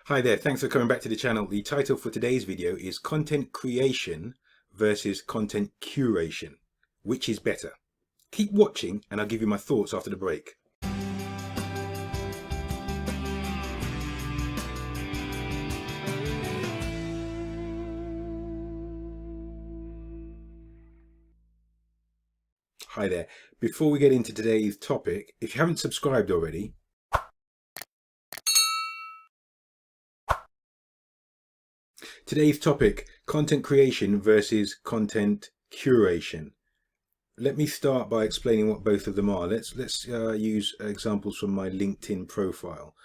Hi there, thanks for coming back to the channel. The title for today's video is Content Creation versus Content Curation. Which is better? Keep watching and I'll give you my thoughts after the break. Hi there. Before we get into today's topic, if you haven't subscribed already, today's topic, content creation versus content curation. Let me start by explaining what both of them are. Let's use examples from my LinkedIn profile.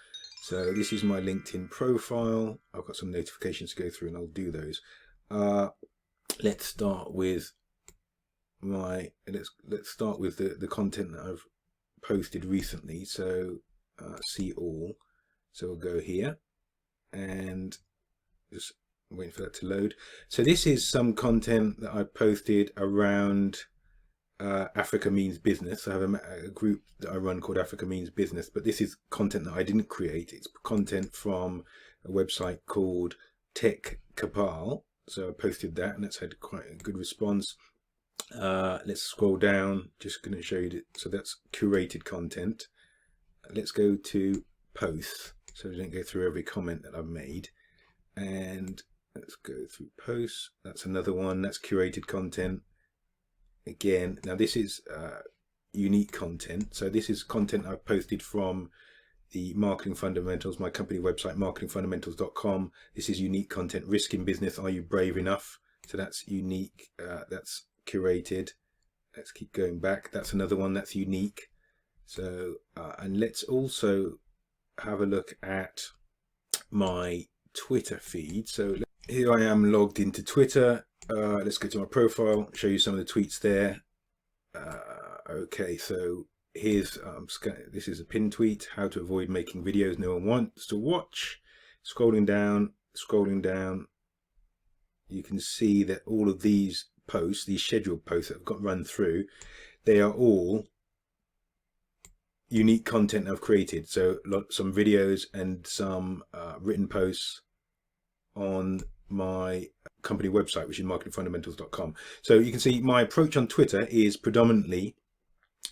So this is my LinkedIn profile. I've got some notifications to go through and I'll do those. Let's start with let's start with the content that I've posted recently. So see all. So we'll go here and just waiting for that to load. So this is some content that I posted around Africa Means Business. I have a group that I run called Africa Means Business, but this is content that I didn't create. It's content from a website called Tech Kapal. So I posted that and that's had quite a good response. Let's scroll down, just going to show you that. So that's curated content. Let's go to posts so we don't go through every comment that I've made, and let's go through posts. That's another one, that's curated content. Again, now this is unique content. So this is content I've posted from the Marketing Fundamentals, my company website, marketingfundamentals.com. This is unique content. Risk in business, are you brave enough? So that's unique, that's curated. Let's keep going back. That's another one that's unique. So, and let's also have a look at my Twitter feed. So here I am logged into Twitter. Let's go to my profile, show you some of the tweets there. Okay, so here's this is a pinned tweet: how to avoid making videos no one wants to watch. Scrolling down, you can see that all of these posts, these scheduled posts that I've got run through, they are all unique content I've created. So some videos and some written posts on my company website, which is marketingfundamentals.com. So you can see my approach on Twitter is predominantly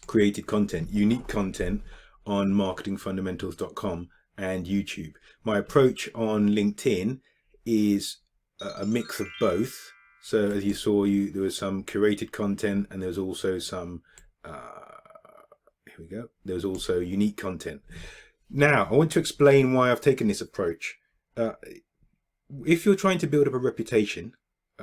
created content, unique content on marketingfundamentals.com and YouTube. My approach on LinkedIn is a mix of both. So as you saw, there was some curated content and there was also some here we go, there's also unique content. Now I want to explain why I've taken this approach. If you're trying to build up a reputation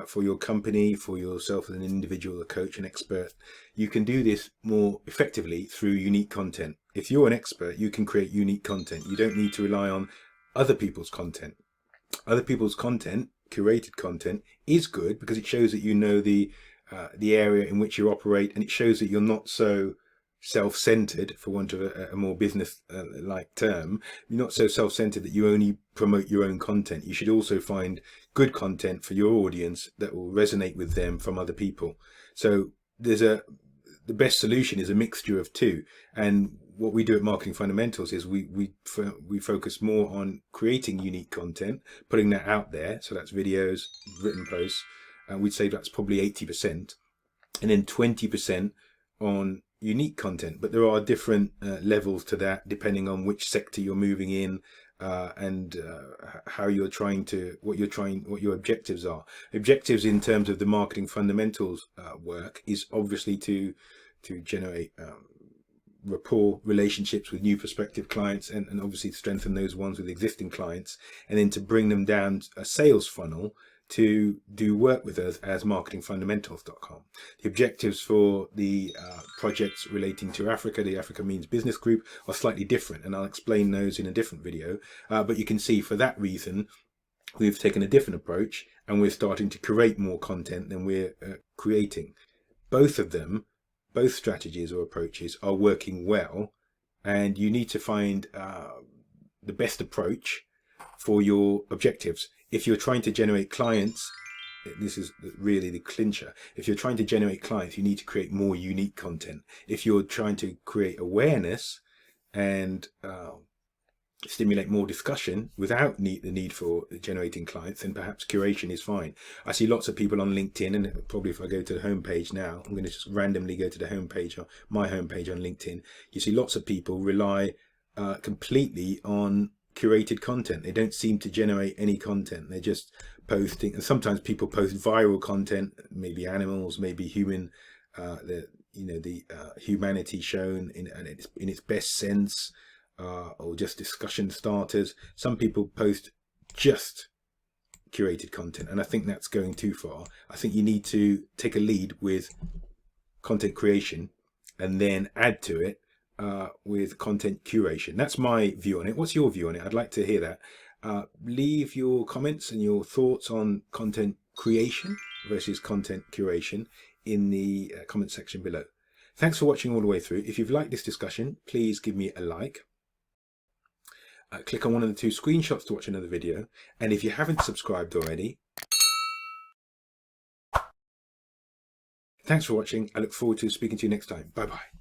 for your company, for yourself as an individual, a coach, an expert, you can do this more effectively through unique content. If you're an expert, you can create unique content. You don't need to rely on other people's content. Other people's content, curated content, is good because it shows that you know the area in which you operate, and it shows that you're not so self-centered, for want of a more business like term. You're not so self-centered that you only promote your own content. You should also find good content for your audience that will resonate with them from other people. So the best solution is a mixture of two. And what we do at Marketing Fundamentals is we focus more on creating unique content, putting that out there. So that's videos, written posts, and we'd say that's probably 80%, and then 20% on unique content. But there are different levels to that depending on which sector you're moving in, and how you're trying to, what your objectives are. Objectives in terms of the Marketing Fundamentals work is obviously to generate rapport, relationships with new prospective clients, and obviously strengthen those ones with existing clients, and then to bring them down a sales funnel to do work with us as marketingfundamentals.com. The objectives for the projects relating to Africa, the Africa Means Business Group, are slightly different, and I'll explain those in a different video. But you can see for that reason, we've taken a different approach and we're starting to create more content than we're creating. Both of them, both strategies or approaches are working well, and you need to find the best approach for your objectives. If you're trying to generate clients, this is really the clincher. If you're trying to generate clients, you need to create more unique content. If you're trying to create awareness and stimulate more discussion without the need for generating clients, then perhaps curation is fine. I see lots of people on LinkedIn, and probably if I go to the homepage now, I'm going to just randomly go to the homepage, or my homepage on LinkedIn. You see lots of people rely completely on curated content. They don't seem to generate any content. They're just posting, and sometimes people post viral content, maybe animals, maybe human, the humanity shown in its best sense. Or just discussion starters. Some people post just curated content, and I think that's going too far. I think you need to take a lead with content creation and then add to it with content curation. That's my view on it. What's your view on it? I'd like to hear that. Leave your comments and your thoughts on content creation versus content curation in the comment section below. Thanks for watching all the way through. If you've liked this discussion, please give me a like. Click on one of the 2 screenshots to watch another video, and if you haven't subscribed already, thanks for watching. I look forward to speaking to you next time. Bye bye.